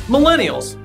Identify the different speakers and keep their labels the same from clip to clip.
Speaker 1: Millennials.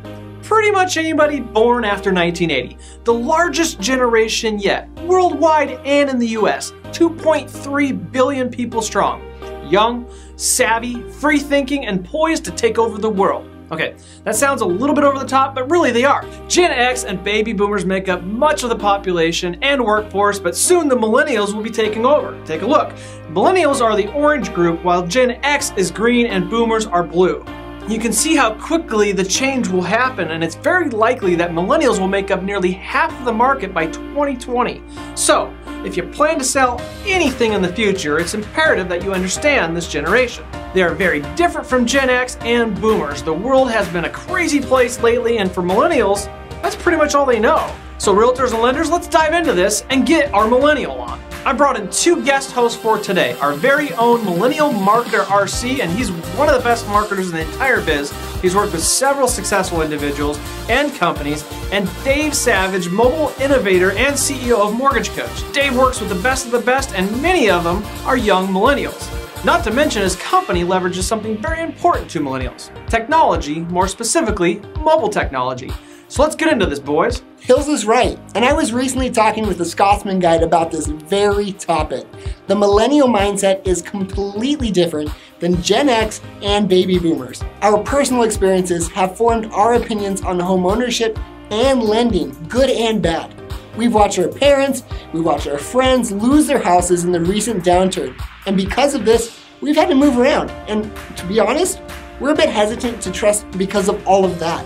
Speaker 1: Pretty much anybody born after 1980. The largest generation yet, worldwide and in the US. 2.3 billion people strong. Young, savvy, free-thinking, and poised to take over the world. Okay, that sounds a little bit over the top, but really they are. Gen X and baby boomers make up much of the population and workforce, but soon the millennials will be taking over. Take a look. Millennials are the orange group, while Gen X is green and boomers are blue. You can see how quickly the change will happen, and it's very likely that millennials will make up nearly half of the market by 2020. So, if you plan to sell anything in the future, it's imperative that you understand this generation. They are very different from Gen X and boomers. The world has been a crazy place lately, and for millennials, that's pretty much all they know. So realtors and lenders, let's dive into this and get our millennial on. I brought in two guest hosts for today. Our very own millennial marketer, RC, and he's one of the best marketers in the entire biz. He's worked with several successful individuals and companies. And Dave Savage, mobile innovator and CEO of Mortgage Coach. Dave works with the best of the best, and many of them are young millennials. Not to mention his company leverages something very important to millennials. Technology, more specifically, mobile technology. So let's get into this, boys.
Speaker 2: Hills is right, and I was recently talking with the Scotsman Guide about this very topic. The millennial mindset is completely different than Gen X and baby boomers. Our personal experiences have formed our opinions on home ownership and lending, good and bad. We've watched our parents, we've watched our friends lose their houses in the recent downturn, and because of this, we've had to move around. And to be honest, we're a bit hesitant to trust because of all of that.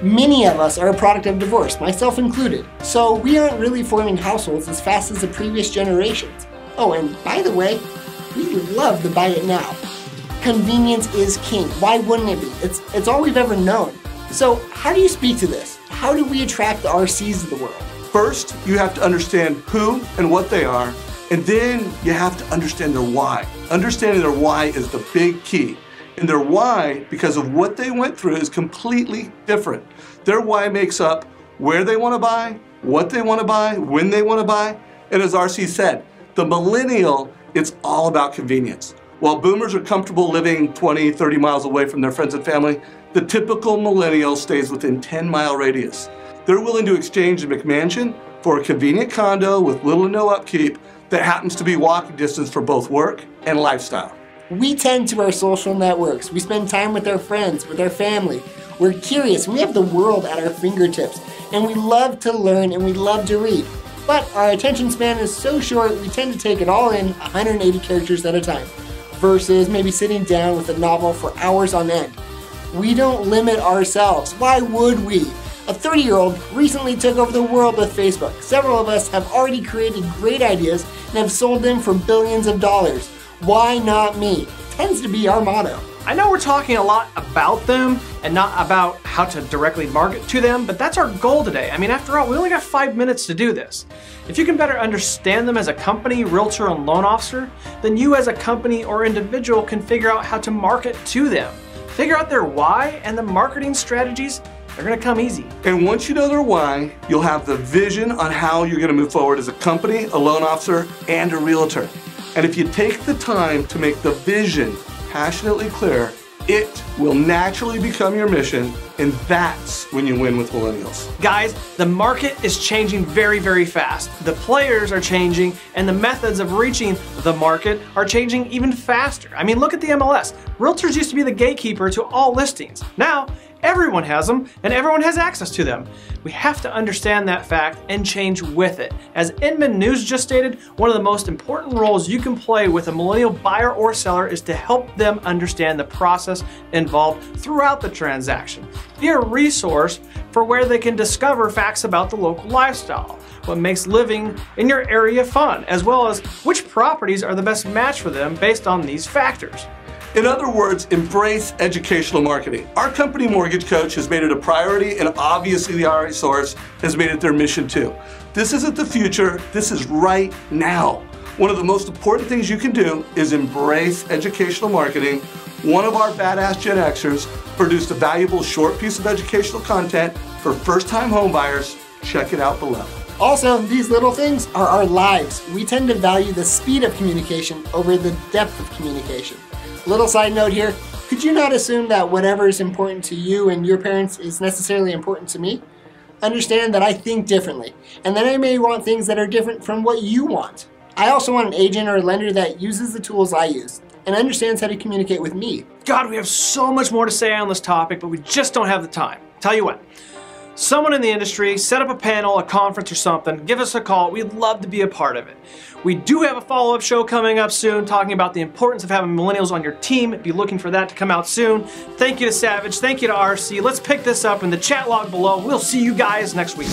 Speaker 2: Many of us are a product of divorce, myself included, so we aren't really forming households as fast as the previous generations. Oh, and by the way, we love the buy it now. Convenience is king. Why wouldn't it be? It's all we've ever known. So how do you speak to this? How do we attract the RCs of the world?
Speaker 3: First, you have to understand who and what they are, and then you have to understand their why. Understanding their why is the big key. And their why, because of what they went through, is completely different. Their why makes up where they want to buy, what they want to buy, when they want to buy. And as RC said, the millennial, it's all about convenience. While boomers are comfortable living 20, 30 miles away from their friends and family, the typical millennial stays within 10-mile radius. They're willing to exchange a McMansion for a convenient condo with little to no upkeep that happens to be walking distance for both work and lifestyle.
Speaker 2: We tend to our social networks. We spend time with our friends, with our family. We're curious, we have the world at our fingertips, and we love to learn and we love to read. But our attention span is so short, we tend to take it all in 180 characters at a time, versus maybe sitting down with a novel for hours on end. We don't limit ourselves. Why would we? A 30-year-old recently took over the world with Facebook. Several of us have already created great ideas and have sold them for billions of dollars. Why not me? Tends to be our motto.
Speaker 1: I know we're talking a lot about them and not about how to directly market to them, but that's our goal today. I mean, after all, we only got 5 minutes to do this. If you can better understand them as a company, realtor, and loan officer, then you as a company or individual can figure out how to market to them. Figure out their why, and the marketing strategies, they're gonna come easy.
Speaker 3: And once you know their why, you'll have the vision on how you're gonna move forward as a company, a loan officer, and a realtor. And if you take the time to make the vision passionately clear, it will naturally become your mission, and that's when you win with millennials.
Speaker 1: Guys, the market is changing very, very fast. The players are changing, and the methods of reaching the market are changing even faster. I mean, look at the MLS. Realtors used to be the gatekeeper to all listings. Now, everyone has them, and everyone has access to them. We have to understand that fact and change with it. As Inman News just stated, one of the most important roles you can play with a millennial buyer or seller is to help them understand the process involved throughout the transaction. Be a resource for where they can discover facts about the local lifestyle, what makes living in your area fun, as well as which properties are the best match for them based on these factors.
Speaker 3: In other words, embrace educational marketing. Our company, Mortgage Coach, has made it a priority, and obviously the RA Source has made it their mission too. This isn't the future, this is right now. One of the most important things you can do is embrace educational marketing. One of our badass Gen Xers produced a valuable short piece of educational content for first-time home buyers. Check it out below.
Speaker 2: Also, these little things are our lives. We tend to value the speed of communication over the depth of communication. Little side note here, could you not assume that whatever is important to you and your parents is necessarily important to me? Understand that I think differently, and that I may want things that are different from what you want. I also want an agent or a lender that uses the tools I use and understands how to communicate with me.
Speaker 1: God, we have so much more to say on this topic, but we just don't have the time. Tell you what, someone in the industry, set up a panel, a conference or something, give us a call. We'd love to be a part of it. We do have a follow-up show coming up soon talking about the importance of having millennials on your team. Be looking for that to come out soon. Thank you to Savage, thank you to RC. Let's pick this up in the chat log below. We'll see you guys next week.